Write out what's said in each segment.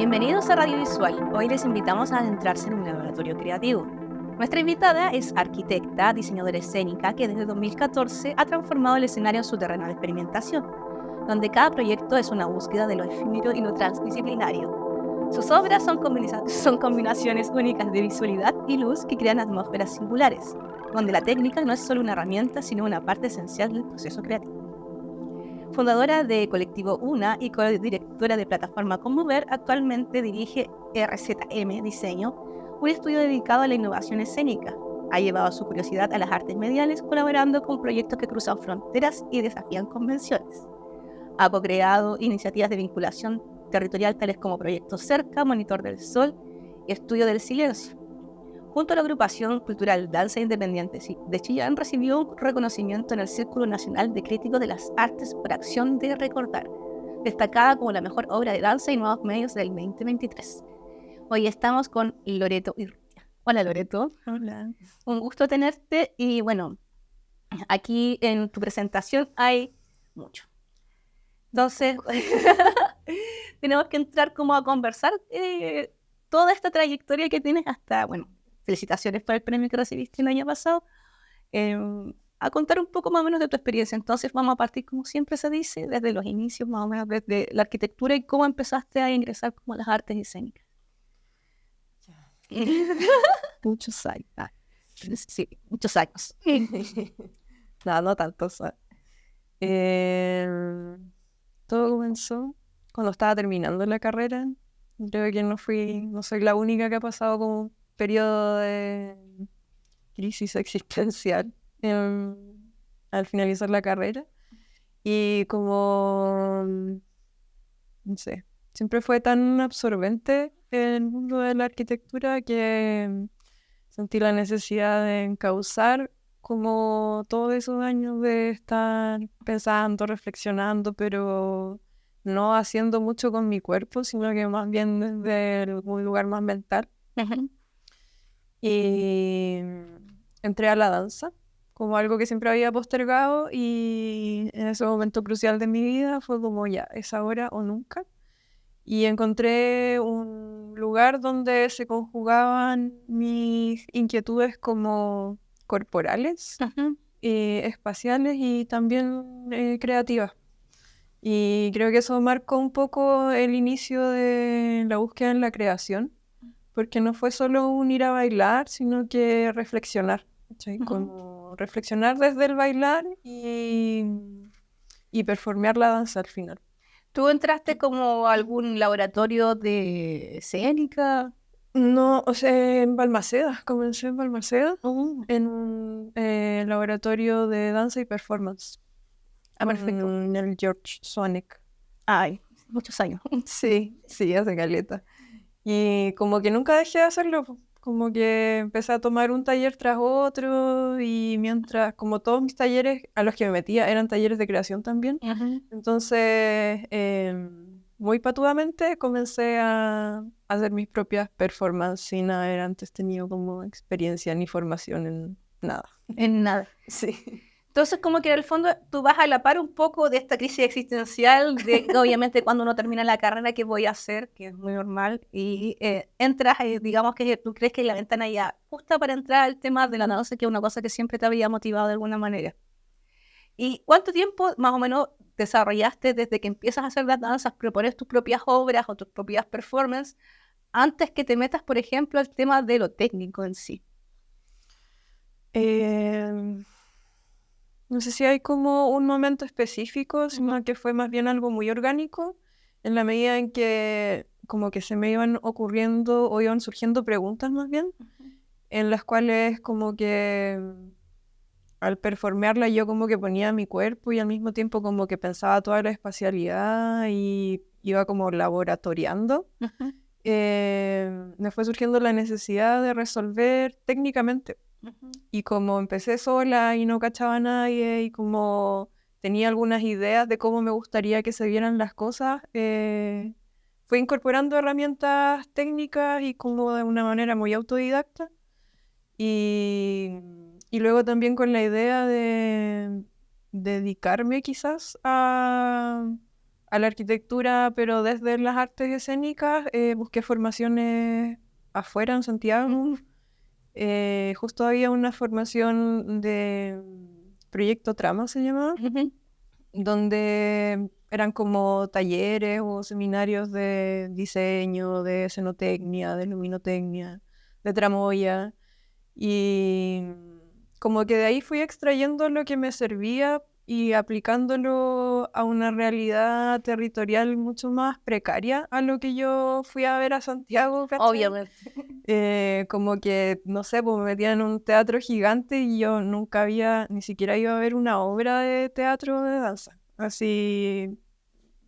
Bienvenidos a Radio Visual. Hoy les invitamos a adentrarse en un laboratorio creativo. Nuestra invitada es arquitecta, diseñadora escénica que desde 2014 ha transformado el escenario en su terreno de experimentación, donde cada proyecto es una búsqueda de lo efímero y lo transdisciplinario. Sus obras son combinaciones únicas de visualidad y luz que crean atmósferas singulares, donde la técnica no es solo una herramienta, sino una parte esencial del proceso creativo. Fundadora de Colectivo Una y codirectora de plataforma Conmover, actualmente dirige RZM Diseño, un estudio dedicado a la innovación escénica. Ha llevado su curiosidad a las artes mediales, colaborando con proyectos que cruzan fronteras y desafían convenciones. Ha co-creado iniciativas de vinculación territorial tales como Proyecto Cerca, Monitor del Sol y Estudio del Silencio. Junto a la agrupación cultural Danza Independiente de Chillán, recibió un reconocimiento en el Círculo Nacional de Críticos de las Artes por Acción de Recordar, destacada como la mejor obra de danza y nuevos medios del 2023. Hoy estamos con Loreto Urrutia. Hola Loreto. Hola. Un gusto tenerte y bueno, aquí en tu presentación hay mucho. Entonces, tenemos que entrar como a conversar toda esta trayectoria que tienes hasta, bueno, felicitaciones por el premio que recibiste el año pasado, a contar un poco más o menos de tu experiencia. Entonces vamos a partir, como siempre se dice, desde los inicios, más o menos desde la arquitectura y cómo empezaste a ingresar como a las artes escénicas. Muchos años. Sí, muchos años. No tantos. Todo comenzó cuando estaba terminando la carrera. Creo que no soy la única que ha pasado como un periodo de crisis existencial al finalizar la carrera. Y como, no sé, siempre fue tan absorbente el mundo de la arquitectura que sentí la necesidad de encauzar como todos esos años de estar pensando, reflexionando, pero no haciendo mucho con mi cuerpo, sino que más bien desde un lugar más mental. Y entré a la danza como algo que siempre había postergado, y en ese momento crucial de mi vida fue como ya, es ahora o nunca. Y encontré un lugar donde se conjugaban mis inquietudes como corporales, espaciales y también creativas. Y creo que eso marcó un poco el inicio de la búsqueda en la creación, porque no fue solo un ir a bailar, sino que reflexionar, ¿cachai? Como reflexionar desde el bailar y performear la danza al final. ¿Tú entraste como a algún laboratorio de escénica? No, o sea, en Balmaceda, comencé en Balmaceda, en un laboratorio de danza y performance. Perfecto. En el George Sonic. Ay, muchos años. Sí, hace caleta. Y como que nunca dejé de hacerlo, como que empecé a tomar un taller tras otro, y mientras, como todos mis talleres a los que me metía eran talleres de creación también, entonces muy patudamente comencé a hacer mis propias performances sin haber antes tenido como experiencia ni formación en nada. En nada. Sí. Entonces, como que en el fondo tú vas a la par un poco de esta crisis existencial, de obviamente cuando uno termina la carrera, ¿qué voy a hacer? Que es muy normal, y entras, digamos que tú crees que la ventana ya justa para entrar al tema de la danza, que es una cosa que siempre te había motivado de alguna manera. ¿Y cuánto tiempo más o menos desarrollaste desde que empiezas a hacer las danzas, propones tus propias obras o tus propias performances, antes que te metas, por ejemplo, al tema de lo técnico en sí? No sé si hay como un momento específico, sino que fue más bien algo muy orgánico, en la medida en que como que se me iban ocurriendo o iban surgiendo preguntas más bien, en las cuales como que al performearla yo como que ponía mi cuerpo y al mismo tiempo como que pensaba toda la espacialidad y iba como laboratoriando. Me fue surgiendo la necesidad de resolver técnicamente. Y como empecé sola y no cachaba a nadie, y como tenía algunas ideas de cómo me gustaría que se vieran las cosas, fue incorporando herramientas técnicas y como de una manera muy autodidacta. Y luego también con la idea de dedicarme quizás a a la arquitectura, pero desde las artes escénicas, busqué formaciones afuera en Santiago. Justo había una formación de Proyecto Trama, se llamaba, donde eran como talleres o seminarios de diseño, de escenotecnia, de luminotecnia, de tramoya. Y como que de ahí fui extrayendo lo que me servía y aplicándolo a una realidad territorial mucho más precaria a lo que yo fui a ver a Santiago, ¿cachai? Obviamente. Como que, no sé, pues me metían en un teatro gigante y yo nunca había, ni siquiera iba a ver una obra de teatro de danza. Así,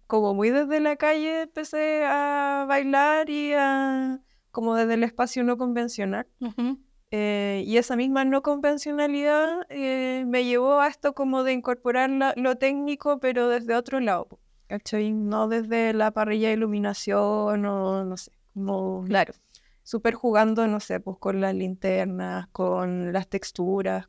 como muy desde la calle empecé a bailar y como desde el espacio no convencional. Y esa misma no convencionalidad me llevó a esto como de incorporar lo técnico, pero desde otro lado, po, ¿cachai? No desde la parrilla de iluminación o no sé, como Claro. súper jugando, no sé, pues con las linternas, con las texturas,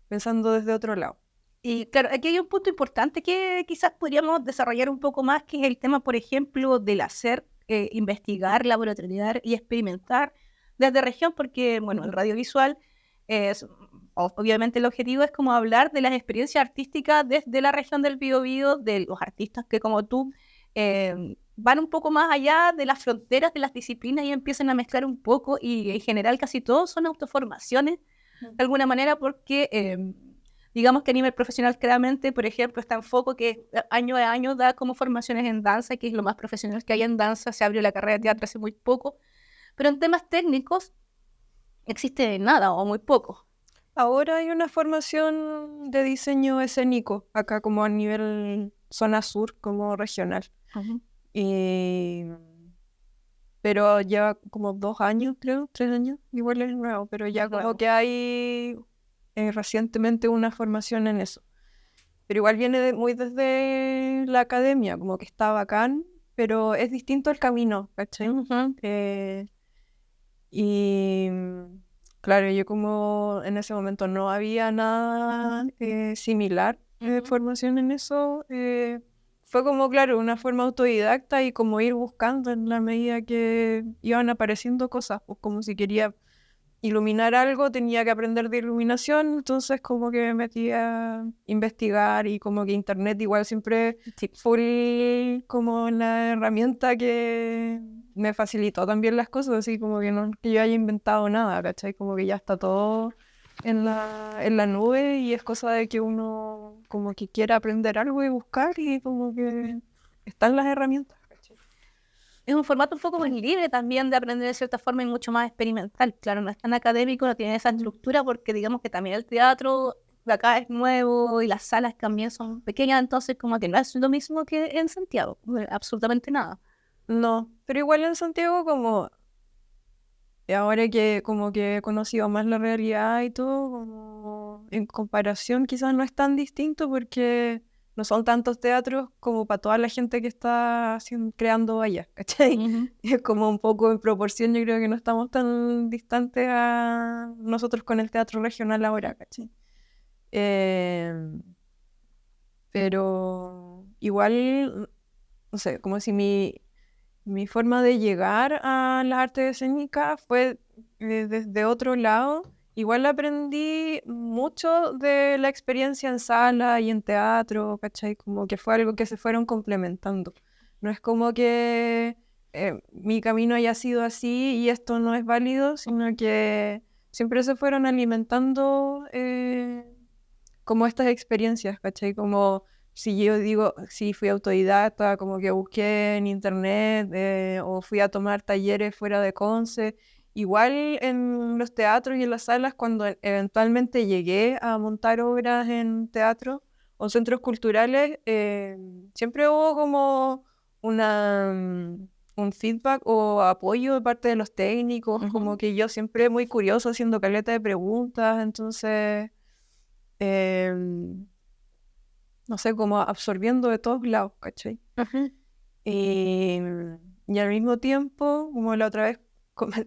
pensando desde otro lado. Y claro, aquí hay un punto importante que quizás podríamos desarrollar un poco más, que es el tema, por ejemplo, del hacer, investigar, laboratoriar y experimentar desde región, porque, bueno, el radiovisual es, obviamente el objetivo es como hablar de las experiencias artísticas desde la región del Biobío, de los artistas que como tú van un poco más allá de las fronteras de las disciplinas y empiezan a mezclar un poco, y en general casi todos son autoformaciones, de alguna manera, porque digamos que a nivel profesional claramente, por ejemplo, está en Foco, que año a año da como formaciones en danza, que es lo más profesional que hay en danza. Se abrió la carrera de teatro hace muy poco, pero en temas técnicos existe nada o muy poco. Ahora hay una formación de diseño escénico, acá como a nivel zona sur, como regional. Y pero lleva como 2 años, creo, 3 años, igual es nuevo, pero ya como que hay recientemente una formación en eso. Pero igual viene muy desde la academia, como que está bacán, pero es distinto el camino, ¿cachai? Y claro, yo como en ese momento no había nada similar de formación en eso, fue como, claro, una forma autodidacta y como ir buscando en la medida que iban apareciendo cosas, pues como si quería iluminar algo, tenía que aprender de iluminación, entonces como que me metí a investigar y como que internet igual siempre fue como la herramienta que me facilitó también las cosas, así como que no es que yo haya inventado nada, ¿cachai? Como que ya está todo en la nube y es cosa de que uno como que quiera aprender algo y buscar y como que están las herramientas. Es un formato un poco más libre también de aprender de cierta forma y mucho más experimental. Claro, no es tan académico, no tiene esa estructura, porque digamos que también el teatro de acá es nuevo y las salas también son pequeñas, entonces como que no es lo mismo que en Santiago, absolutamente nada. No, pero igual en Santiago como ahora que como que he conocido más la realidad y todo, como en comparación quizás no es tan distinto porque no son tantos teatros como para toda la gente que está creando allá, ¿cachai? Es como un poco en proporción, yo creo que no estamos tan distantes a nosotros con el teatro regional ahora, ¿cachai? Pero igual, no sé, como si mi forma de llegar a las artes escénicas fue desde otro lado. Igual aprendí mucho de la experiencia en sala y en teatro, ¿cachai? Como que fue algo que se fueron complementando. No es como que mi camino haya sido así y esto no es válido, sino que siempre se fueron alimentando como estas experiencias, ¿cachai? Como si yo digo, si fui autodidacta, como que busqué en internet o fui a tomar talleres fuera de Conce. Igual en los teatros y en las salas, cuando eventualmente llegué a montar obras en teatro o centros culturales, siempre hubo como un feedback o apoyo de parte de los técnicos, como que yo siempre muy curiosa haciendo caleta de preguntas, entonces no sé, como absorbiendo de todos lados, ¿cachai? Y al mismo tiempo, como la otra vez,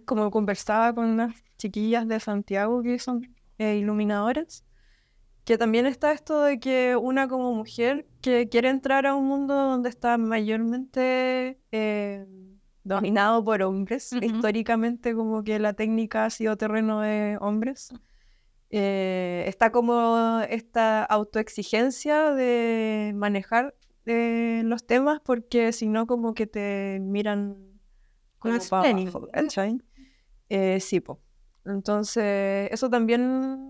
como conversaba con unas chiquillas de Santiago que son iluminadoras, que también está esto de que una como mujer que quiere entrar a un mundo donde está mayormente dominado por hombres, históricamente como que la técnica ha sido terreno de hombres, está como esta autoexigencia de manejar los temas porque si no como que te miran como para abajo, ¿cachai? Sí, po. Entonces, eso también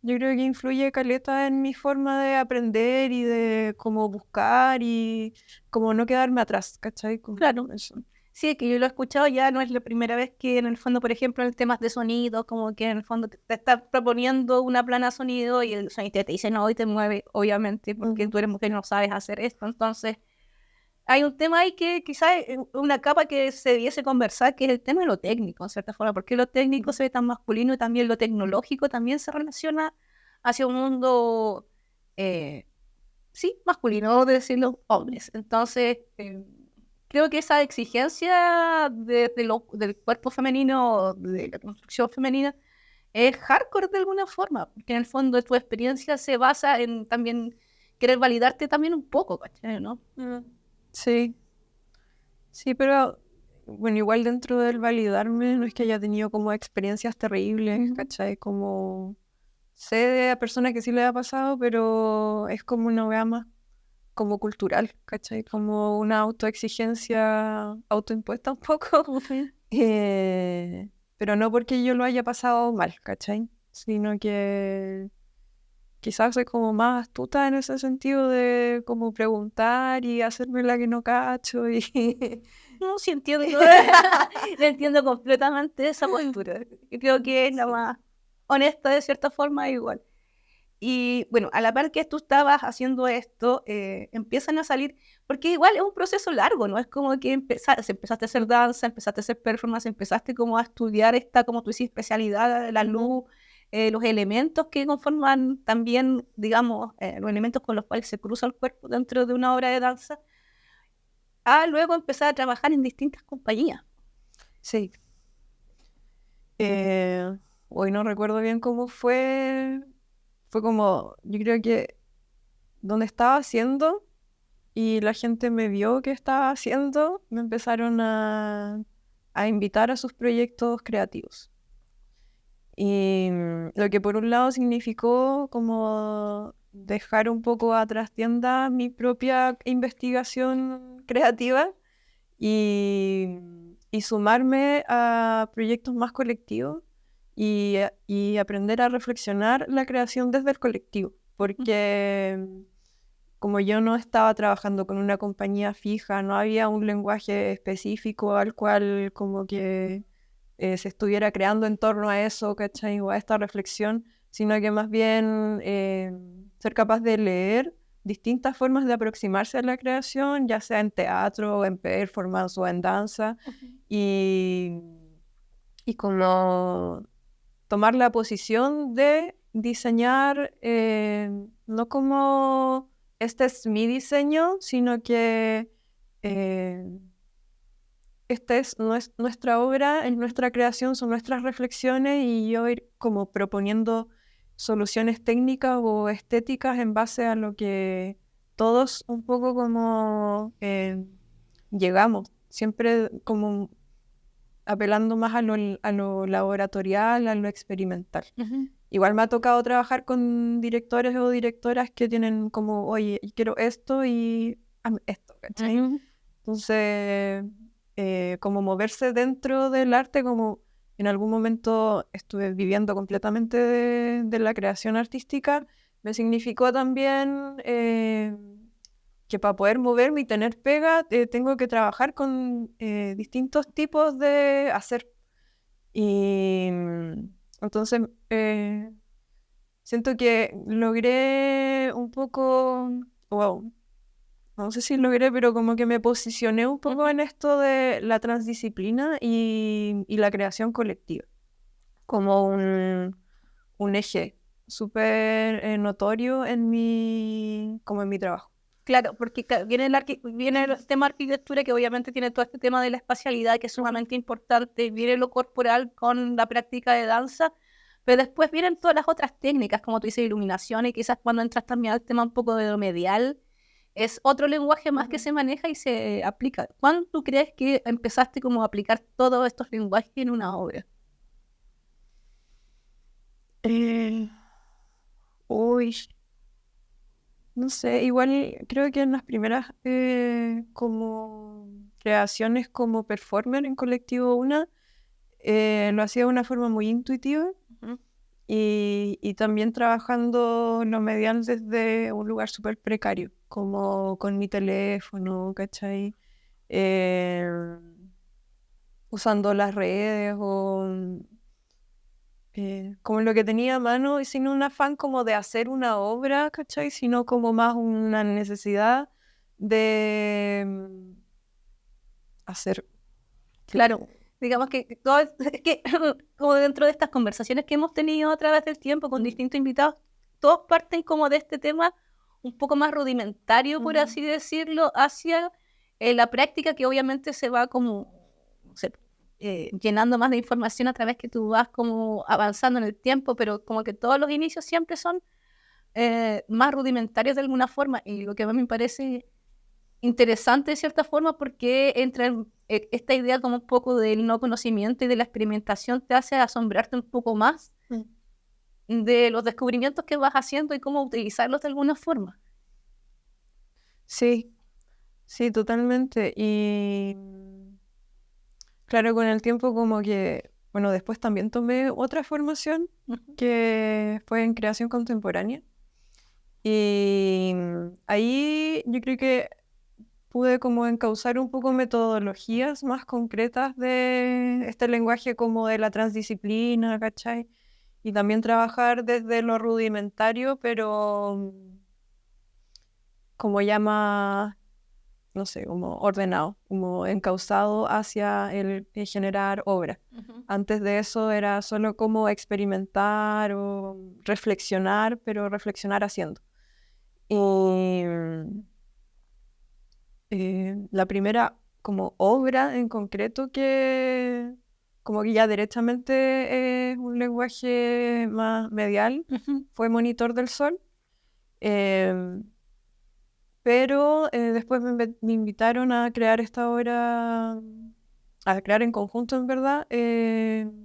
yo creo que influye caleta en mi forma de aprender y de cómo buscar y como no quedarme atrás, ¿cachai? Como Claro. eso. Sí, que yo lo he escuchado ya, no es la primera vez que en el fondo, por ejemplo, en temas de sonido, como que en el fondo te está proponiendo una plana de sonido y el sonidista te dice no y te mueve, obviamente, porque tú eres mujer y no sabes hacer esto. Entonces, hay un tema ahí que quizás es una capa que se debiese conversar, que es el tema de lo técnico, en cierta forma, porque lo técnico se ve tan masculino y también lo tecnológico también se relaciona hacia un mundo, sí, masculino, de decir los hombres. Entonces, creo que esa exigencia del cuerpo femenino, de la construcción femenina, es hardcore de alguna forma, porque en el fondo tu experiencia se basa en también querer validarte también un poco, ¿cachai? ¿No? Sí, sí, pero bueno, igual dentro del validarme no es que haya tenido como experiencias terribles, ¿cachai? Como sé de personas que sí le ha pasado, pero es como una wea más como cultural, ¿cachai? Como una autoexigencia autoimpuesta un poco, pero no porque yo lo haya pasado mal, ¿cachai? Sino que quizás soy como más astuta en ese sentido de como preguntar y hacerme la que no cacho y No, sí entiendo, le entiendo completamente esa postura. Yo creo que es la más honesta de cierta forma igual. Y bueno, a la par que tú estabas haciendo esto, empiezan a salir, porque igual es un proceso largo, ¿no? Es como que empezaste a hacer danza, empezaste a hacer performance, empezaste como a estudiar esta, como tú dices, especialidad, la luz, los elementos que conforman también, digamos, los elementos con los cuales se cruza el cuerpo dentro de una obra de danza, a luego empezar a trabajar en distintas compañías. sí. Hoy no recuerdo bien cómo fue. Fue como, yo creo que donde estaba haciendo y la gente me vio que estaba haciendo, me empezaron a invitar a sus proyectos creativos. Y lo que por un lado significó como dejar un poco a trastienda mi propia investigación creativa y, y sumarme a proyectos más colectivos y aprender a reflexionar la creación desde el colectivo, porque como yo no estaba trabajando con una compañía fija, no había un lenguaje específico al cual como que se estuviera creando en torno a eso, ¿cachai? O a esta reflexión, sino que más bien ser capaz de leer distintas formas de aproximarse a la creación, ya sea en teatro, en performance o en danza, y, y como tomar la posición de diseñar no como este es mi diseño, sino que esta no es nuestra obra, es nuestra creación, son nuestras reflexiones y yo ir como proponiendo soluciones técnicas o estéticas en base a lo que todos un poco como llegamos, siempre como apelando más a lo laboratorial, a lo experimental. Igual me ha tocado trabajar con directores o directoras que tienen como, oye, quiero esto y hazme esto, ¿cachai? Entonces, como moverse dentro del arte, como en algún momento estuve viviendo completamente de la creación artística, me significó también que para poder moverme y tener pega, tengo que trabajar con distintos tipos de hacer. Y entonces siento que logré un poco, wow, no sé si logré, pero como que me posicioné un poco en esto de la transdisciplina y la creación colectiva, como un eje súper notorio como en mi trabajo. Claro, porque viene el tema arquitectura que obviamente tiene todo este tema de la espacialidad que es sumamente importante, viene lo corporal con la práctica de danza, Pero después vienen todas las otras técnicas, como tú dices, iluminación, y quizás cuando entras también al tema un poco de lo medial, es otro lenguaje más que se maneja y se aplica. ¿Cuándo tú crees que empezaste como a aplicar todos estos lenguajes en una obra? Eh, uy, no sé, igual creo que en las primeras como creaciones como performer en Colectivo Una, lo hacía de una forma muy intuitiva Ujú. y también trabajando lo medial desde un lugar súper precario, como con mi teléfono, ¿cachai? Eh, Usando las redes o como lo que tenía a mano y sin un afán como de hacer una obra, ¿cachai? Sino como más una necesidad de hacer. Claro, digamos que todo es que como dentro de estas conversaciones que hemos tenido a través del tiempo con distintos invitados, todos parten como de este tema un poco más rudimentario, por así decirlo, hacia la práctica que obviamente se va como no sé, llenando más de información a través que tú vas como avanzando en el tiempo, pero como que todos los inicios siempre son más rudimentarios de alguna forma, y lo que a mí me parece interesante de cierta forma porque entra esta idea como un poco del no conocimiento y de la experimentación te hace asombrarte un poco más de los descubrimientos que vas haciendo y cómo utilizarlos de alguna forma. Sí, sí, totalmente. Y claro, con el tiempo como que, bueno, después también tomé otra formación Ujú. que fue en creación contemporánea. Y ahí yo creo que pude como encauzar un poco metodologías más concretas de este lenguaje como de la transdisciplina, ¿cachai? Y también trabajar desde lo rudimentario, pero como ya más, no sé, como ordenado, como encauzado hacia el generar obra. Ujú. Antes de eso era solo como experimentar o reflexionar, pero reflexionar haciendo. Y la primera como obra en concreto que como que ya directamente es un lenguaje más medial Ujú. fue Monitor del Sol. em, pero después me invitaron a crear esta obra, a crear en conjunto en verdad,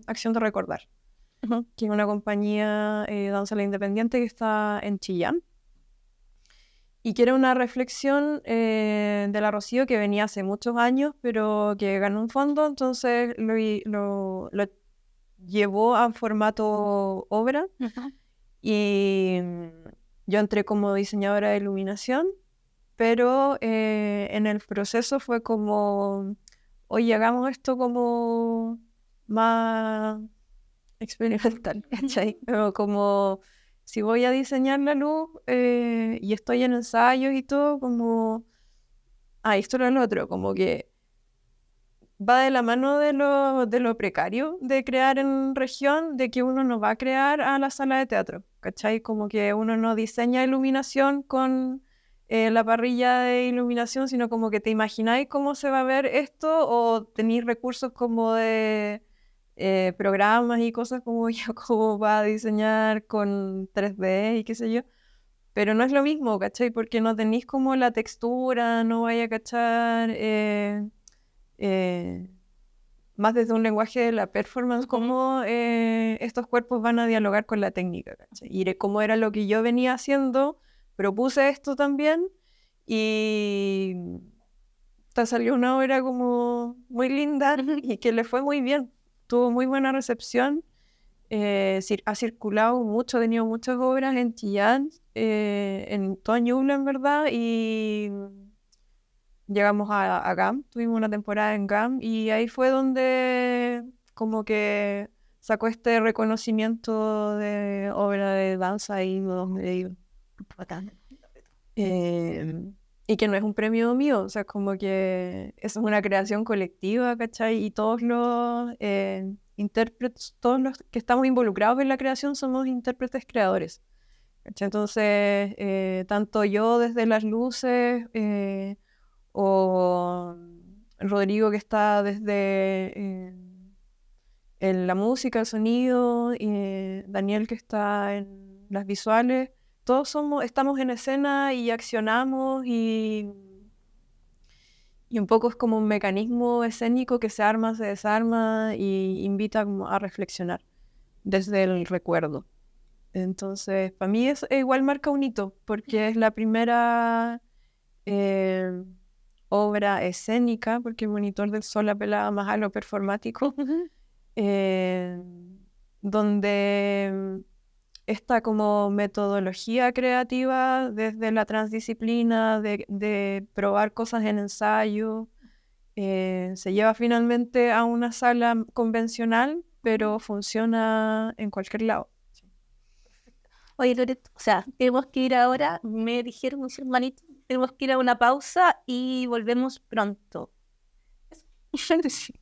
Acción de Recordar, Ujú. que es una compañía danza la independiente que está en Chillán. Y que era una reflexión de la Rocío que venía hace muchos años, pero que ganó un fondo, entonces lo llevó a formato obra. Ujú. Y yo entré como diseñadora de iluminación, pero en el proceso fue como, oye, hagamos esto como más experimental, ¿cachai? Pero como si voy a diseñar la luz y estoy en ensayos y todo, como, esto era lo otro, como que va de la mano de lo precario de crear en región, de que uno no va a crear a la sala de teatro, ¿cachai? Como que uno no diseña iluminación con la parrilla de iluminación, sino como que te imagináis cómo se va a ver esto o tenéis recursos como de programas y cosas como yo, como para diseñar con 3D y qué sé yo. Pero no es lo mismo, ¿cachai? Porque no tenéis como la textura, no vaya a cachar eh, más desde un lenguaje de la performance, cómo estos cuerpos van a dialogar con la técnica, ¿cachai? Y cómo era lo que yo venía haciendo, propuse esto también y te salió una obra como muy linda Ujú. y que le fue muy bien. Tuvo muy buena recepción. Ha circulado mucho, ha tenido muchas obras en Chillán, en toda Ñuble en verdad, y llegamos a GAM, tuvimos una temporada en GAM y ahí fue donde como que sacó este reconocimiento de obra de danza y donde digo, bacán. Y que no es un premio mío, o sea, como que es una creación colectiva, ¿cachai? Y todos los intérpretes, todos los que estamos involucrados en la creación somos intérpretes creadores, ¿cachai? Entonces, tanto yo desde las luces, o Rodrigo que está desde en la música, el sonido, y Daniel que está en las visuales, todos estamos en escena y accionamos y un poco es como un mecanismo escénico que se arma, se desarma y invita como a reflexionar desde el recuerdo. Entonces, para mí es igual marca un hito, porque es la primera obra escénica, porque el Monitor del Sol apelaba más a lo performático, eh, donde esta como metodología creativa desde la transdisciplina, de probar cosas en ensayo, se lleva finalmente a una sala convencional, pero funciona en cualquier lado. Oye, Loreto, o sea, tenemos que ir ahora, me dijeron mis hermanitos, tenemos que ir a una pausa y volvemos pronto. Eso.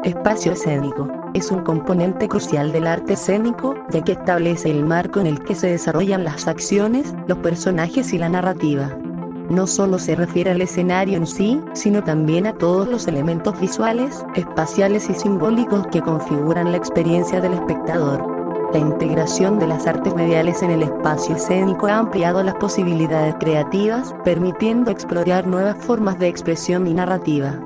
Espacio escénico. Es un componente crucial del arte escénico, ya que establece el marco en el que se desarrollan las acciones, los personajes y la narrativa. No solo se refiere al escenario en sí, sino también a todos los elementos visuales, espaciales y simbólicos que configuran la experiencia del espectador. La integración de las artes mediales en el espacio escénico ha ampliado las posibilidades creativas, permitiendo explorar nuevas formas de expresión y narrativa.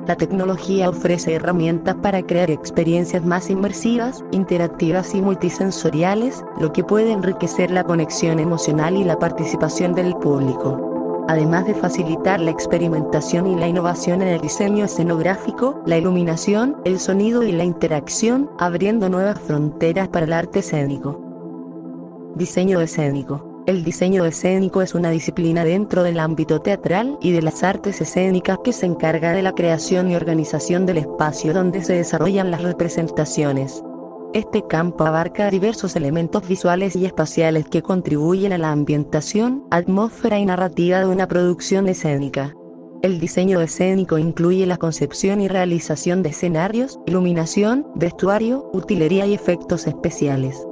La tecnología ofrece herramientas para crear experiencias más inmersivas, interactivas y multisensoriales, lo que puede enriquecer la conexión emocional y la participación del público. Además de facilitar la experimentación y la innovación en el diseño escenográfico, la iluminación, el sonido y la interacción, abriendo nuevas fronteras para el arte escénico. Diseño escénico. El diseño escénico es una disciplina dentro del ámbito teatral y de las artes escénicas que se encarga de la creación y organización del espacio donde se desarrollan las representaciones. Este campo abarca diversos elementos visuales y espaciales que contribuyen a la ambientación, atmósfera y narrativa de una producción escénica. El diseño escénico incluye la concepción y realización de escenarios, iluminación, vestuario, utilería y efectos especiales.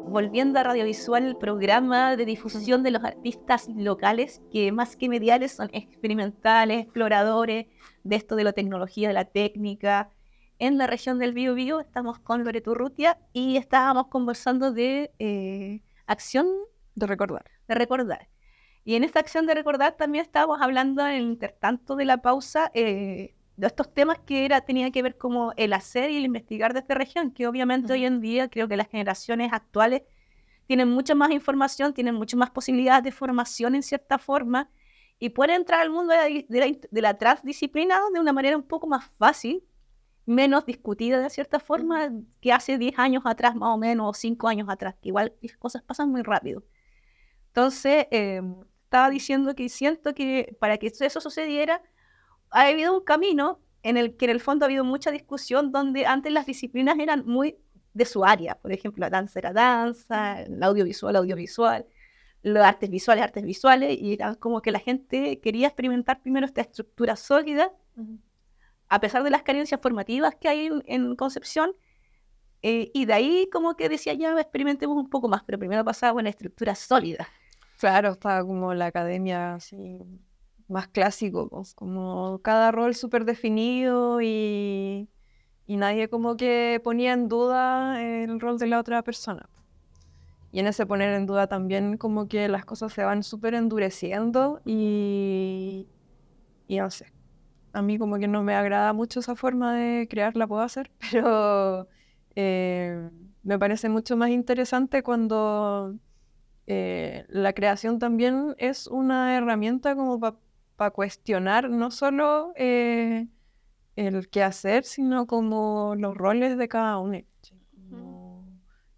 Volviendo a Radiovisual, el programa de difusión de los artistas locales, que más que mediales son experimentales, exploradores de esto de la tecnología, de la técnica. En la región del Biobío estamos con Loreto Urrutia y estábamos conversando de acción De recordar. de recordar. Y en esta acción de recordar también estábamos hablando en el intertanto de la pausa de estos temas que tenía que ver como el hacer y el investigar de esta región, que obviamente hoy en día creo que las generaciones actuales tienen mucha más información, tienen mucho más posibilidades de formación en cierta forma y pueden entrar al mundo de la transdisciplina de una manera un poco más fácil, menos discutida de cierta forma que hace 10 años atrás más o menos, o 5 años atrás, que igual las cosas pasan muy rápido. Entonces, estaba diciendo que siento que para que eso sucediera, ha habido un camino en el que en el fondo ha habido mucha discusión donde antes las disciplinas eran muy de su área. Por ejemplo, la danza era danza, el audiovisual, los artes visuales, y era como que la gente quería experimentar primero esta estructura sólida, a pesar de las carencias formativas que hay en Concepción, y de ahí como que decía ya experimentemos un poco más, pero primero pasaba por una estructura sólida. Claro, estaba como la academia así, más clásico, pues, como cada rol súper definido y nadie como que ponía en duda el rol de la otra persona. Y en ese poner en duda también como que las cosas se van súper endureciendo y no sé. A mí como que no me agrada mucho esa forma de crear, la puedo hacer, pero me parece mucho más interesante cuando la creación también es una herramienta como para cuestionar no solo el qué hacer, sino como los roles de cada uno. Como,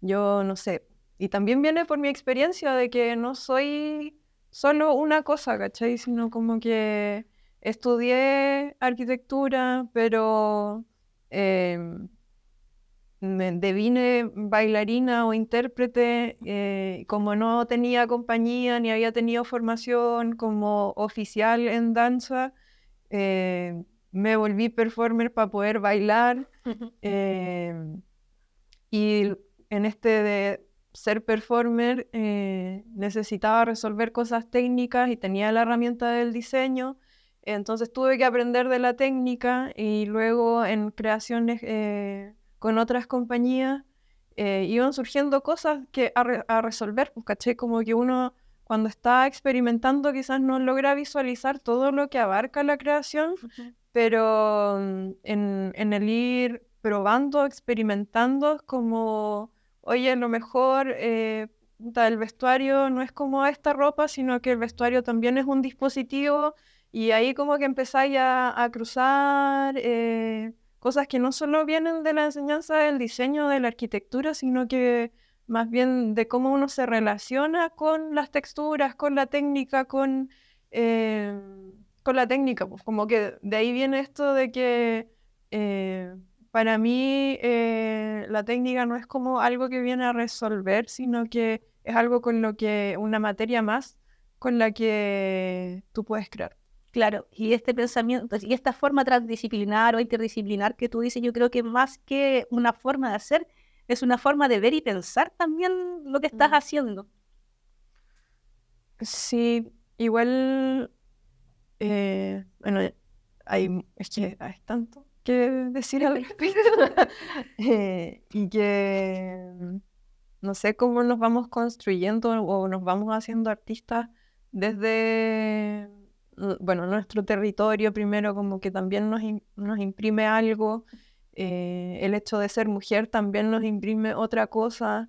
yo no sé. Y también viene por mi experiencia de que no soy solo una cosa, ¿cachai? Sino como que estudié arquitectura, pero me devine bailarina o intérprete, como no tenía compañía ni había tenido formación como oficial en danza, me volví performer para poder bailar. Y en este de ser performer necesitaba resolver cosas técnicas y tenía la herramienta del diseño, entonces tuve que aprender de la técnica y luego en creaciones con otras compañías iban surgiendo cosas que a resolver, pues, ¿cachai? Como que uno cuando está experimentando quizás no logra visualizar todo lo que abarca la creación, pero en el ir probando, experimentando, es como, oye, a lo mejor el vestuario no es como esta ropa, sino que el vestuario también es un dispositivo, y ahí como que empezáis a cruzar cosas que no solo vienen de la enseñanza del diseño, de la arquitectura, sino que más bien de cómo uno se relaciona con las texturas, con la técnica, con la técnica, pues como que de ahí viene esto de que para mí la técnica no es como algo que viene a resolver, sino que es algo con lo que, una materia más con la que tú puedes crear. Claro, y este pensamiento, y esta forma transdisciplinar o interdisciplinar que tú dices, yo creo que más que una forma de hacer, es una forma de ver y pensar también lo que estás haciendo. Sí, igual, bueno, es que hay tanto que decir al respecto. Y que no sé cómo nos vamos construyendo o nos vamos haciendo artistas desde, bueno, nuestro territorio primero, como que también nos imprime algo. El hecho de ser mujer también nos imprime otra cosa.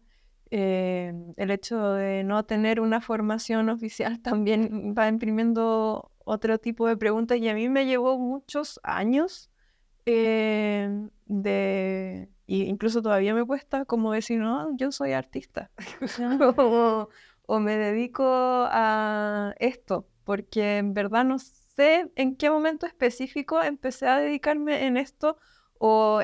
El hecho de no tener una formación oficial también va imprimiendo otro tipo de preguntas y a mí me llevó muchos años y incluso todavía me cuesta como decir, no, yo soy artista o me dedico a esto, porque en verdad no sé en qué momento específico empecé a dedicarme en esto o,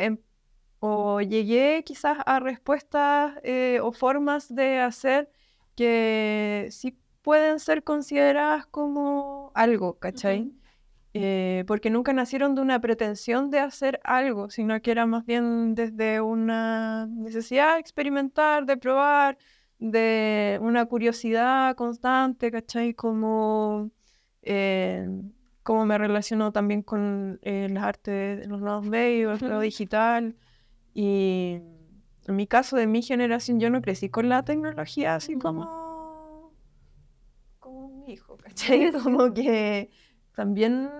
o llegué quizás a respuestas o formas de hacer que sí pueden ser consideradas como algo, ¿cachai? Porque nunca nacieron de una pretensión de hacer algo, sino que era más bien desde una necesidad de experimentar, de probar, de una curiosidad constante, ¿cachai? Eh, Como me relaciono también con las artes, los nuevos medios, lo digital. Y en mi caso, de mi generación, yo no crecí con la tecnología así como mi hijo, ¿cachai? Como que también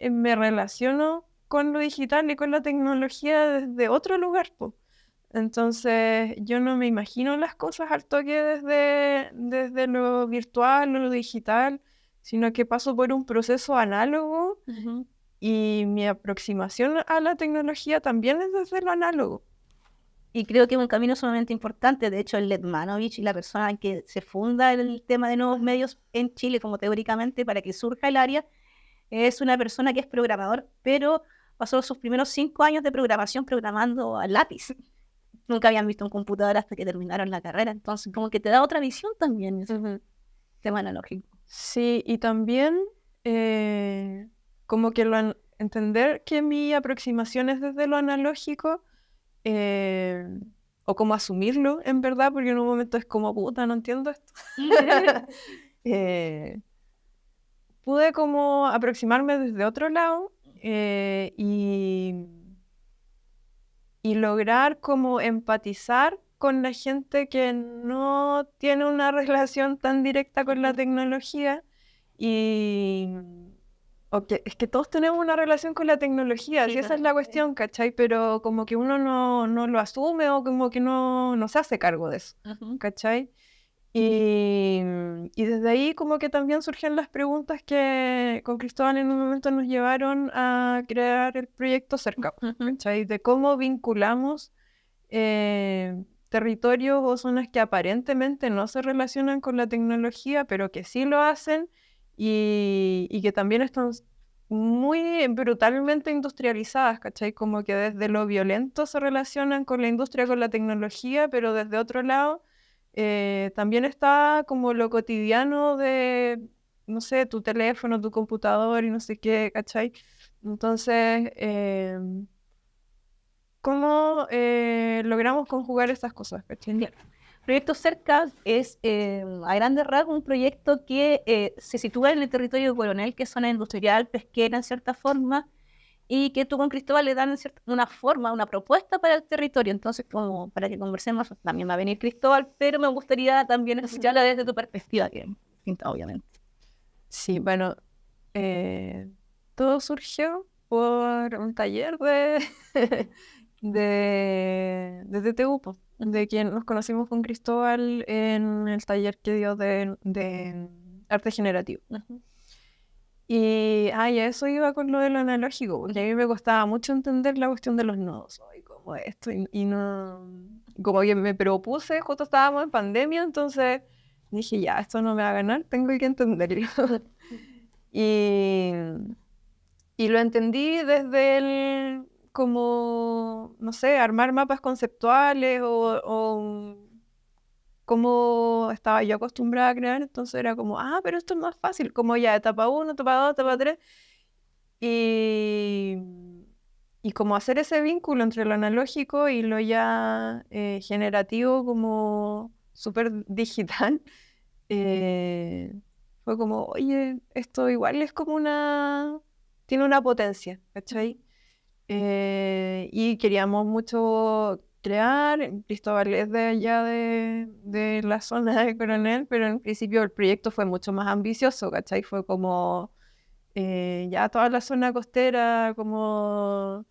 me relaciono con lo digital y con la tecnología desde otro lugar, po. Entonces, yo no me imagino las cosas al toque desde lo virtual o lo digital, sino que paso por un proceso análogo y mi aproximación a la tecnología también es desde lo análogo. Y creo que es un camino sumamente importante. De hecho, el Letmanovich y la persona en que se funda el tema de nuevos medios en Chile, como teóricamente, para que surja el área, es una persona que es programador, pero pasó sus primeros 5 años de programación programando a lápiz. Nunca habían visto un computador hasta que terminaron la carrera. Entonces, como que te da otra visión también ese tema analógico. Sí, y también como que entender que mi aproximación es desde lo analógico, eh, o como asumirlo en verdad, porque en un momento es como, puta, no entiendo esto. Eh, Pude como aproximarme desde otro lado y lograr como empatizar con la gente que no tiene una relación tan directa con la tecnología y es que todos tenemos una relación con la tecnología, Sí, si esa es la cuestión, ¿cachai? Pero como que uno no lo asume o como que no se hace cargo de eso, ¿cachai? Y desde ahí como que también surgen las preguntas que con Cristóbal en un momento nos llevaron a crear el proyecto Cerca, ¿cachai? De cómo vinculamos territorios o zonas que aparentemente no se relacionan con la tecnología, pero que sí lo hacen y que también están muy brutalmente industrializadas, ¿cachai? Como que desde lo violento se relacionan con la industria, con la tecnología, pero desde otro lado también está como lo cotidiano de, no sé, tu teléfono, tu computador y no sé qué, ¿cachai? Entonces, ¿cómo logramos conjugar estas cosas, ¿cachai? Bien. Proyecto Cerca es, a grandes rasgos, un proyecto que se sitúa en el territorio de Coronel, que es zona industrial, pesquera en cierta forma, y que tú con Cristóbal le dan una forma, una propuesta para el territorio. Entonces, como para que conversemos, también va a venir Cristóbal, pero me gustaría también escucharla desde tu perspectiva, que es distinta, obviamente. Sí, bueno, todo surgió por un taller de TTU, po, de quien nos conocimos con Cristóbal en el taller que dio de arte generativo. Y a eso iba con lo de lo analógico, porque a mí me costaba mucho entender la cuestión de los nodos, y como esto, y no, como que me propuse, justo estábamos en pandemia, entonces dije, ya, esto no me va a ganar, tengo que entenderlo. y, y lo entendí desde el, como, no sé, armar mapas conceptuales o como estaba yo acostumbrada a crear, entonces era como, pero esto es más fácil, como ya etapa 1, etapa 2, etapa 3, Y, y como hacer ese vínculo entre lo analógico y lo ya generativo como súper digital, fue como, oye, esto igual es como tiene una potencia, ¿cachai? Y queríamos mucho crear. Cristóbal es de allá de la zona de Coronel, pero en principio el proyecto fue mucho más ambicioso, ¿cachai? Fue como ya toda la zona costera, como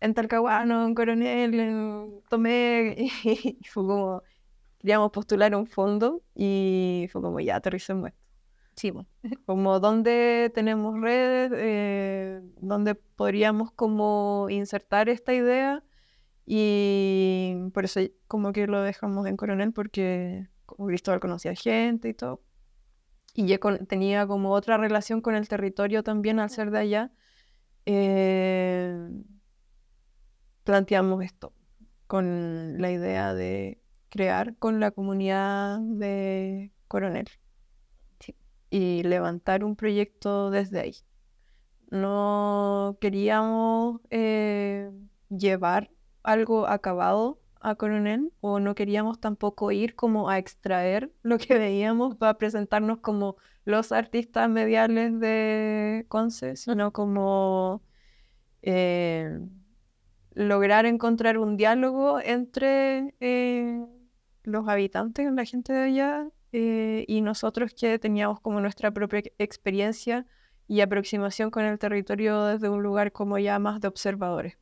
en Talcahuano, en Coronel, en Tomé, y fue como, queríamos postular un fondo y fue como, ya aterricemos esto. Sí, po. Como dónde tenemos redes, dónde podríamos como insertar esta idea, y por eso como que lo dejamos en Coronel, porque como Cristóbal conocía gente y todo, y yo tenía como otra relación con el territorio también al ser de allá. Planteamos esto con la idea de crear con la comunidad de Coronel y levantar un proyecto desde ahí. No queríamos llevar algo acabado a Coronel, o no queríamos tampoco ir como a extraer lo que veíamos para presentarnos como los artistas mediales de Conce, sino como lograr encontrar un diálogo entre los habitantes, la gente de allá, y nosotros que teníamos como nuestra propia experiencia y aproximación con el territorio desde un lugar como ya más de observadores.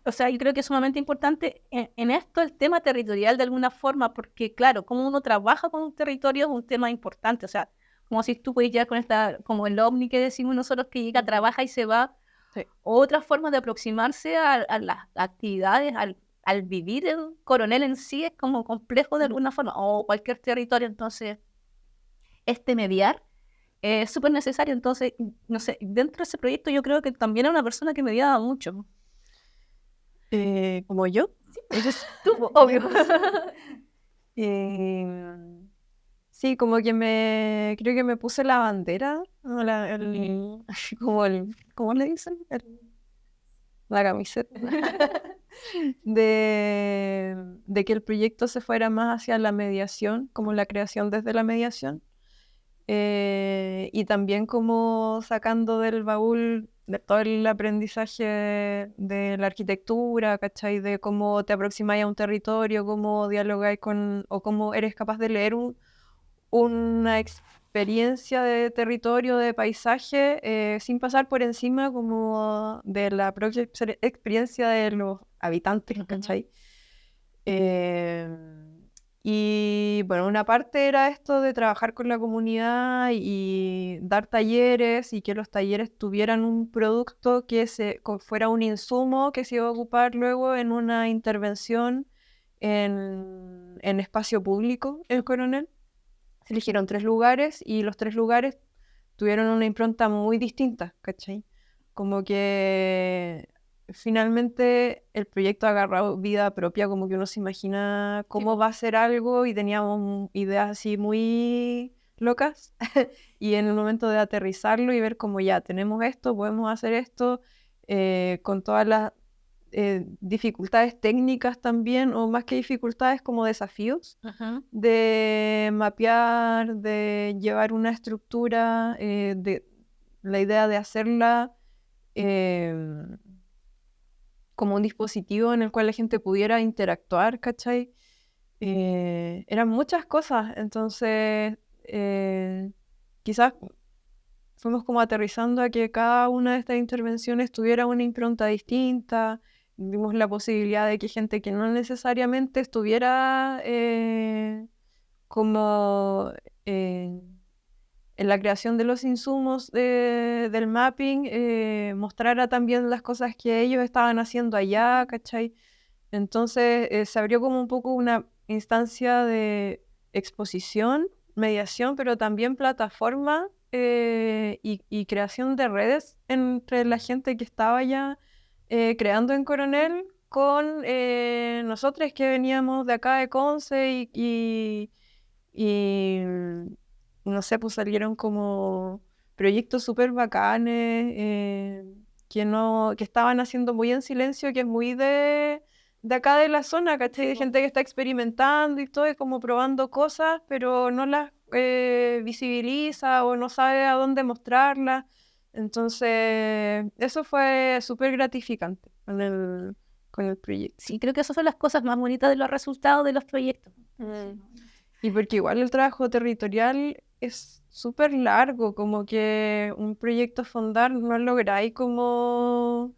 O sea, yo creo que es sumamente importante en esto el tema territorial de alguna forma, porque claro, como uno trabaja con un territorio es un tema importante. O sea, como si tú puedes llegar con esta, como el ovni que decimos nosotros, que llega, trabaja y se va. Sí. Otra forma de aproximarse a las actividades, al vivir el Coronel en sí es como complejo de alguna forma, o cualquier territorio. Entonces, este mediar es súper necesario. Entonces, no sé, dentro de ese proyecto yo creo que también era una persona que mediaba mucho. ¿Como yo? Entonces, tú, obvio. Sí, como que creo que me puse la bandera, ¿no? ¿Cómo le dicen? La camiseta. de que el proyecto se fuera más hacia la mediación, como la creación desde la mediación, y también como sacando del baúl de todo el aprendizaje de la arquitectura, ¿cachai? De cómo te aproximáis a un territorio, cómo dialogáis o cómo eres capaz de leer una experiencia de territorio, de paisaje, sin pasar por encima como de la propia experiencia de los habitantes, ¿cachai? Y bueno, una parte era esto de trabajar con la comunidad y dar talleres, y que los talleres tuvieran un producto que fuera un insumo que se iba a ocupar luego en una intervención en espacio público en Coronel. Se eligieron 3 lugares y los 3 lugares tuvieron una impronta muy distinta, ¿cachai? Como que finalmente el proyecto ha agarrado vida propia, como que uno se imagina cómo va a ser algo, y teníamos ideas así muy locas y en el momento de aterrizarlo y ver como ya tenemos esto, podemos hacer esto, con todas las dificultades técnicas también, o más que dificultades, como desafíos de mapear, de llevar una estructura, de la idea de hacerla como un dispositivo en el cual la gente pudiera interactuar, ¿cachai? Eran muchas cosas, entonces quizás fuimos como aterrizando a que cada una de estas intervenciones tuviera una impronta distinta. Vimos la posibilidad de que gente que no necesariamente estuviera como en la creación de los insumos del mapping, mostrara también las cosas que ellos estaban haciendo allá, ¿cachai? Entonces se abrió como un poco una instancia de exposición, mediación, pero también plataforma, y creación de redes entre la gente que estaba allá creando en Coronel con nosotros que veníamos de acá de Conce, y no sé, pues salieron como proyectos súper bacanes, que estaban haciendo muy en silencio, que es muy de acá de la zona, ¿cachai? De gente que está experimentando y todo, y como probando cosas, pero no las visibiliza o no sabe a dónde mostrarlas. Entonces, eso fue súper gratificante con el proyecto. Sí, creo que esas son las cosas más bonitas de los resultados de los proyectos. Y porque igual el trabajo territorial es súper largo, como que un proyecto fondar no lográis como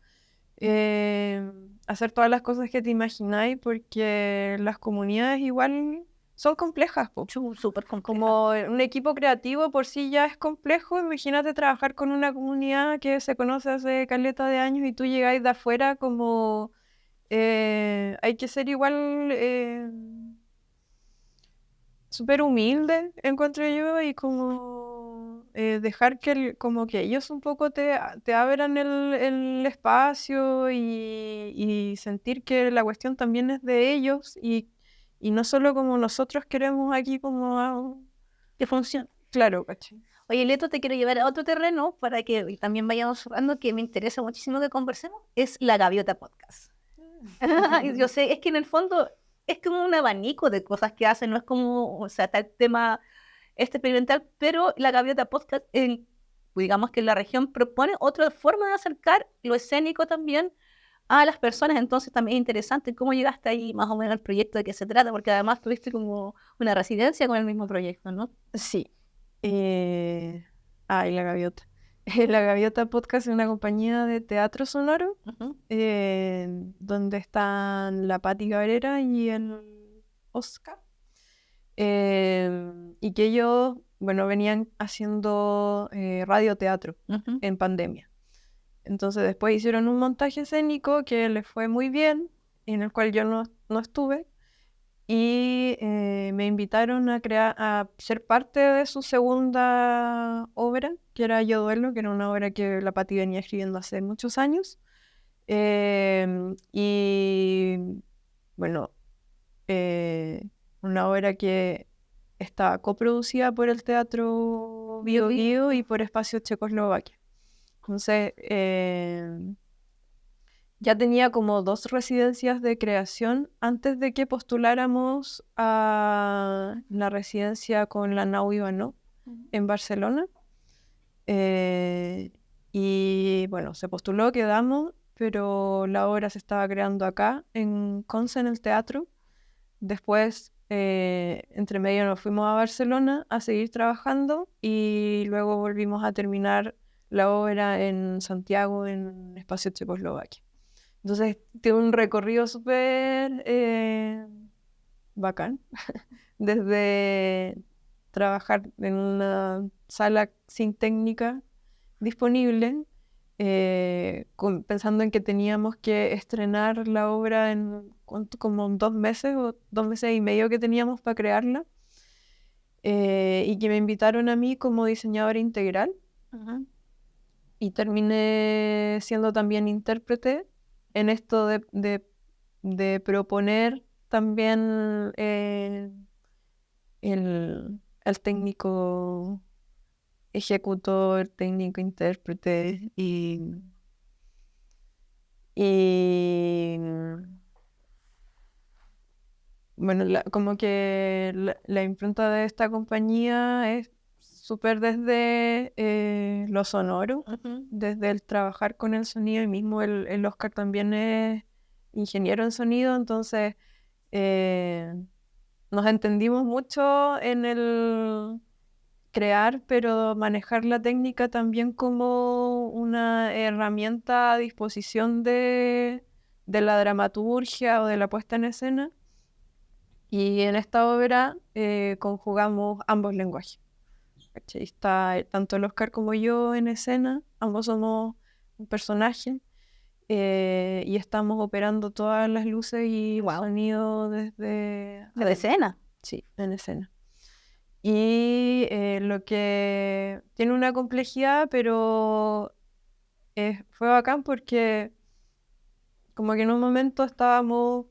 hacer todas las cosas que te imagináis, porque las comunidades igual son complejas, po. Súper complejo. Como un equipo creativo por sí ya es complejo, imagínate trabajar con una comunidad que se conoce hace caleta de años y tú llegáis de afuera como... hay que ser igual súper humilde, encuentro yo, y como dejar como que ellos un poco te abran el espacio y sentir que la cuestión también es de ellos y no solo como nosotros queremos aquí como... Que funcione. Claro, ¿cachai? Oye, Leto, te quiero llevar a otro terreno para que también vayamos cerrando, que me interesa muchísimo que conversemos, es la Gaviota Podcast. Yo sé, es que en el fondo es como un abanico de cosas que hacen, no es como, o sea, está el tema experimental, pero la Gaviota Podcast, digamos que en la región propone otra forma de acercar lo escénico también a las personas, entonces también es interesante cómo llegaste ahí más o menos al proyecto, de qué se trata, porque además tuviste como una residencia con el mismo proyecto, ¿no? Sí. Y la Gaviota. La Gaviota Podcast es una compañía de teatro sonoro Ujú. donde están la Patti Cabrera y el Oscar. Y que ellos, bueno, venían haciendo radioteatro Ujú. en pandemia. Entonces después hicieron un montaje escénico que les fue muy bien, en el cual yo no estuve, y me invitaron a ser parte de su segunda obra, que era Yo Duelo, que era una obra que la Patti venía escribiendo hace muchos años. Y bueno, una obra que está coproducida por el Teatro Bio Bio y por Espacio Checoslovaquia. Entonces, ya tenía como 2 residencias de creación antes de que postuláramos a la residencia con la Nau Ivanov en Barcelona. Y bueno, se postuló, quedamos, pero la obra se estaba creando acá, en Conce, en el teatro. Después, entre medio, nos fuimos a Barcelona a seguir trabajando y luego volvimos a terminar la obra en Santiago, en Espacio Checoslovaquia. Entonces, tiene un recorrido súper bacán, desde trabajar en una sala sin técnica disponible, pensando en que teníamos que estrenar la obra en como 2 meses o 2 meses y medio que teníamos para crearla, y que me invitaron a mí como diseñadora integral Ujú. y terminé siendo también intérprete en esto de proponer también el técnico ejecutor, técnico intérprete y bueno, como que la impronta de esta compañía es súper desde lo sonoro, Ujú. desde el trabajar con el sonido, y mismo el Oscar también es ingeniero en sonido, entonces nos entendimos mucho en el crear, pero manejar la técnica también como una herramienta a disposición de la dramaturgia o de la puesta en escena. Y en esta obra conjugamos ambos lenguajes. ¿Cachai? Está tanto el Oscar como yo en escena, ambos somos un personaje, y estamos operando todas las luces y el sonido desde... De la escena. Sí, en escena. Y lo que tiene una complejidad, pero fue bacán porque como que en un momento estábamos,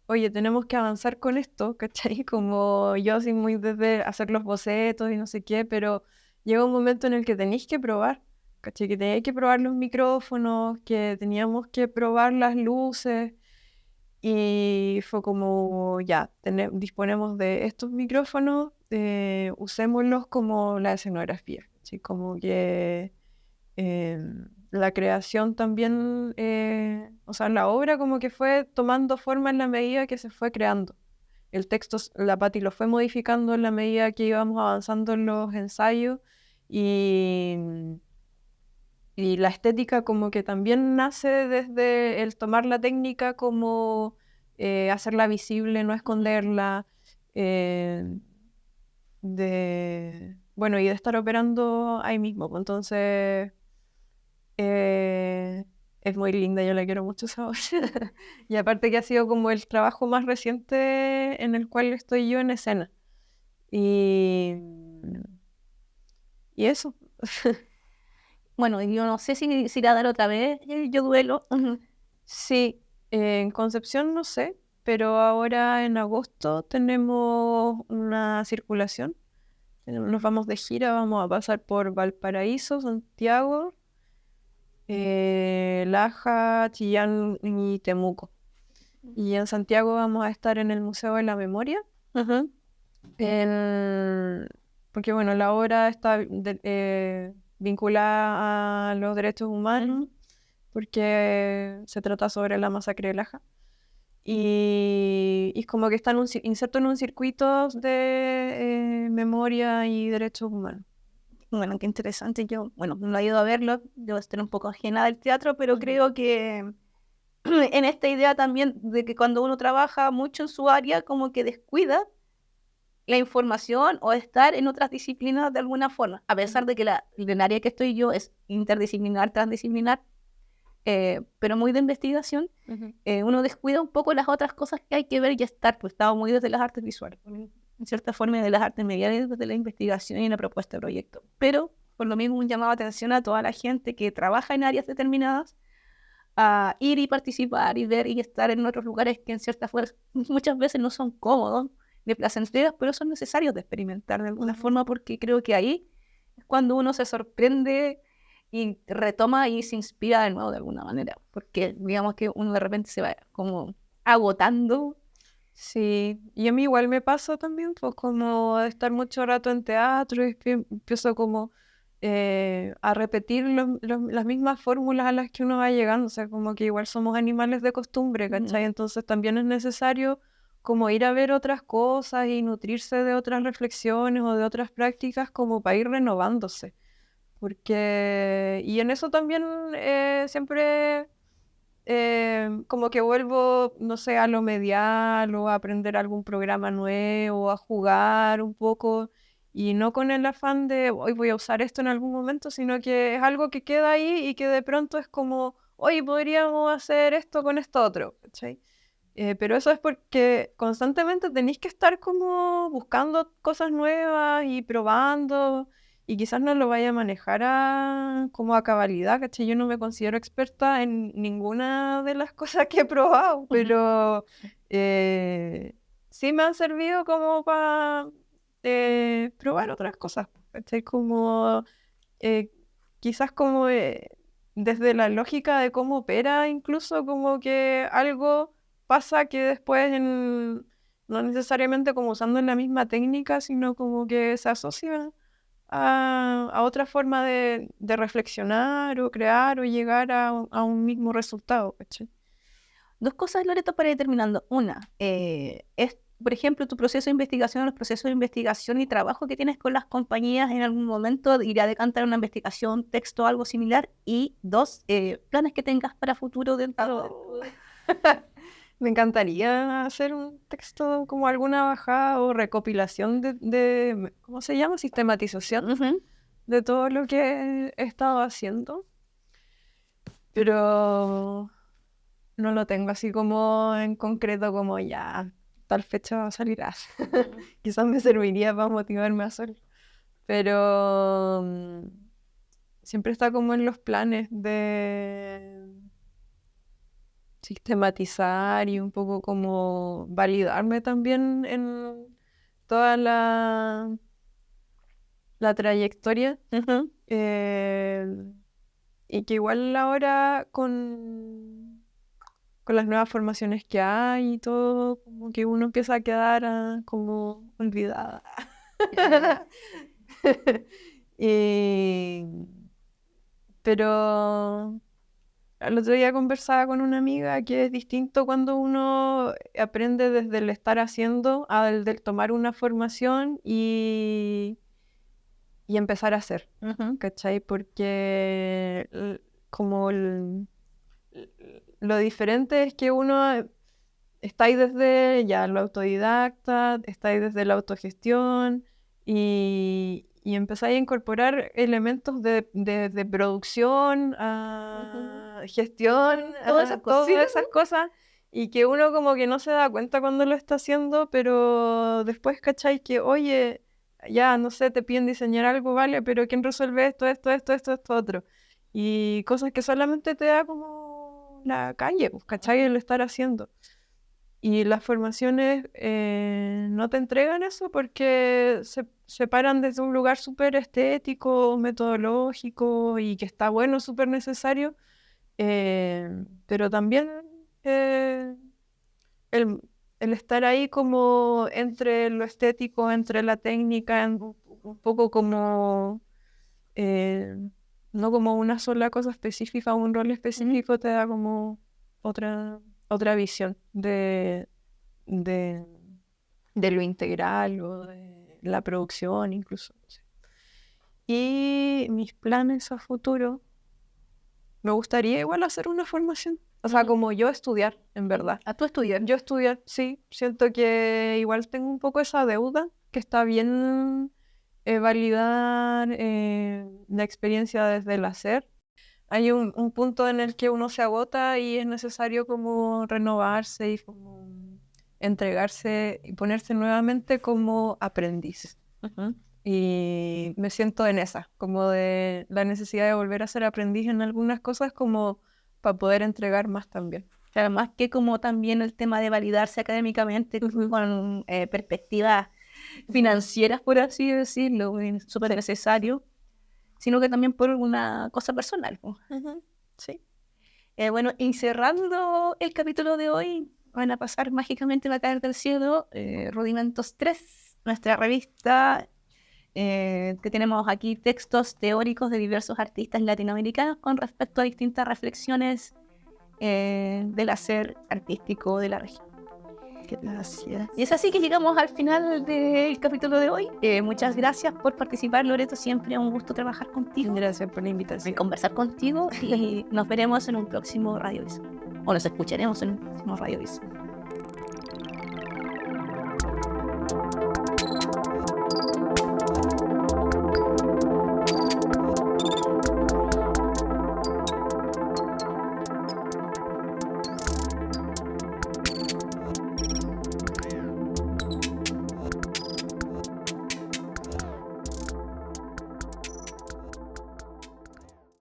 oye, tenemos que avanzar con esto, ¿cachai? Como yo así muy desde hacer los bocetos y no sé qué, pero llega un momento en el que tenéis que probar, ¿cachai? Que tenéis que probar los micrófonos, que teníamos que probar las luces. Y fue como, ya, disponemos de estos micrófonos, usémoslos como la escenografía, ¿sí? Como que la creación también, o sea, la obra como que fue tomando forma en la medida que se fue creando. El texto, la Patti lo fue modificando en la medida que íbamos avanzando en los ensayos y la estética como que también nace desde el tomar la técnica como hacerla visible, no esconderla, eh, bueno, y de estar operando ahí mismo. Pues, entonces, es muy linda, yo la quiero mucho esa obra. Y aparte que ha sido como el trabajo más reciente en el cual estoy yo en escena. Y, y eso. Bueno, yo no sé si irá a dar otra vez el Yo Duelo. Sí, en Concepción no sé, pero ahora en agosto tenemos una circulación. Nos vamos de gira, vamos a pasar por Valparaíso, Santiago, Laja, Chillán y Temuco. Y en Santiago vamos a estar en el Museo de la Memoria, porque bueno, la obra está vinculada a los derechos humanos, porque se trata sobre la masacre de Laja. Y es como que está inserto en un circuito de memoria y derechos humanos. Bueno, qué interesante. Yo, bueno, no he ido a verlo, debo estar un poco ajena del teatro, pero creo que en esta idea también de que cuando uno trabaja mucho en su área, como que descuida la información o estar en otras disciplinas de alguna forma, a pesar de que el área que estoy yo es interdisciplinar, transdisciplinar, pero muy de investigación, uno descuida un poco las otras cosas que hay que ver y estar, pues estaba muy desde las artes visuales, en cierta forma de las artes mediales, desde la investigación y la propuesta de proyecto. Pero, por lo mismo, un llamado de atención a toda la gente que trabaja en áreas determinadas, a ir y participar y ver y estar en otros lugares que en cierta forma muchas veces no son cómodos, de placenteros, pero son necesarios de experimentar de alguna forma, porque creo que ahí es cuando uno se sorprende y retoma y se inspira de nuevo de alguna manera, porque digamos que uno de repente se va como agotando. Sí, y a mí igual me pasa también, pues como de estar mucho rato en teatro y empiezo como a repetir las mismas fórmulas a las que uno va llegando, o sea, como que igual somos animales de costumbre, ¿cachai? Entonces también es necesario como ir a ver otras cosas y nutrirse de otras reflexiones o de otras prácticas como para ir renovándose, porque, y en eso también siempre como que vuelvo, no sé, a lo medial o a aprender algún programa nuevo, a jugar un poco y no con el afán de hoy voy a usar esto en algún momento, sino que es algo que queda ahí y que de pronto es como, hoy podríamos hacer esto con esto otro, ¿cachai? Pero eso es porque constantemente tenéis que estar como buscando cosas nuevas y probando y quizás no lo vaya a manejar como a cabalidad, ¿cachai? Yo no me considero experta en ninguna de las cosas que he probado, pero sí me han servido como para probar otras cosas, ¿cachai? Como quizás como desde la lógica de cómo opera, incluso como que algo pasa que después no necesariamente como usando la misma técnica, sino como que se asocia a otra forma de reflexionar o crear o llegar a un mismo resultado, ¿cachai? Dos cosas, Loreto, para ir terminando. Una, es, por ejemplo, tu proceso de investigación, los procesos de investigación y trabajo que tienes con las compañías en algún momento, ir a decantar una investigación, texto, algo similar. Y dos, planes que tengas para futuro dentro Me encantaría hacer un texto como alguna bajada o recopilación de ¿cómo se llama? Sistematización de todo lo que he estado haciendo. Pero no lo tengo así como en concreto, como ya tal fecha va a salir. Quizás me serviría para motivarme a hacerlo. Pero siempre está como en los planes de sistematizar y un poco como validarme también en todas las la trayectoria. Y que igual ahora con las nuevas formaciones que hay y todo, como que uno empieza a quedar como olvidada. Pero el otro día conversaba con una amiga que es distinto cuando uno aprende desde el estar haciendo al del tomar una formación y empezar a hacer, ¿cachai? Porque lo diferente es que uno está ahí desde ya lo autodidacta, está ahí desde la autogestión y empezáis a incorporar elementos de producción, gestión, Todas esas todas cositas, esas cosas, y que uno como que no se da cuenta cuando lo está haciendo, pero después cachai que, oye, ya, no sé, te piden diseñar algo, vale, pero ¿quién resuelve esto, otro? Y cosas que solamente te da como la calle, pues, cachai, el estar haciendo. Y las formaciones no te entregan eso porque se paran desde un lugar súper estético, metodológico y que está bueno, súper necesario, pero también el estar ahí como entre lo estético, entre la técnica, un poco como, no como una sola cosa específica o un rol específico, te da como otra visión de lo integral o de la producción incluso. Y mis planes a futuro, me gustaría igual hacer una formación. O sea, como yo estudiar, en verdad. ¿A tú estudiar? Yo estudiar, sí. Siento que igual tengo un poco esa deuda, que está bien validar la experiencia desde el hacer. Hay un punto en el que uno se agota y es necesario como renovarse y como entregarse y ponerse nuevamente como aprendiz. Y me siento en esa, como de la necesidad de volver a ser aprendiz en algunas cosas como para poder entregar más también. Además que como también el tema de validarse académicamente con perspectivas financieras, por así decirlo, es súper necesario, sino que también por una cosa personal. Sí. Bueno, y cerrando el capítulo de hoy, van a pasar mágicamente, va a caer del cielo Rudimentos 3, nuestra revista que tenemos aquí textos teóricos de diversos artistas latinoamericanos con respecto a distintas reflexiones del hacer artístico de la región. Gracias. Y es así que llegamos al final del capítulo de hoy. Muchas gracias por participar, Loreto. Siempre un gusto trabajar contigo. Gracias por la Y invitación. conversar contigo y nos veremos en un próximo Radio Viso. O nos escucharemos en un próximo Radio Viso.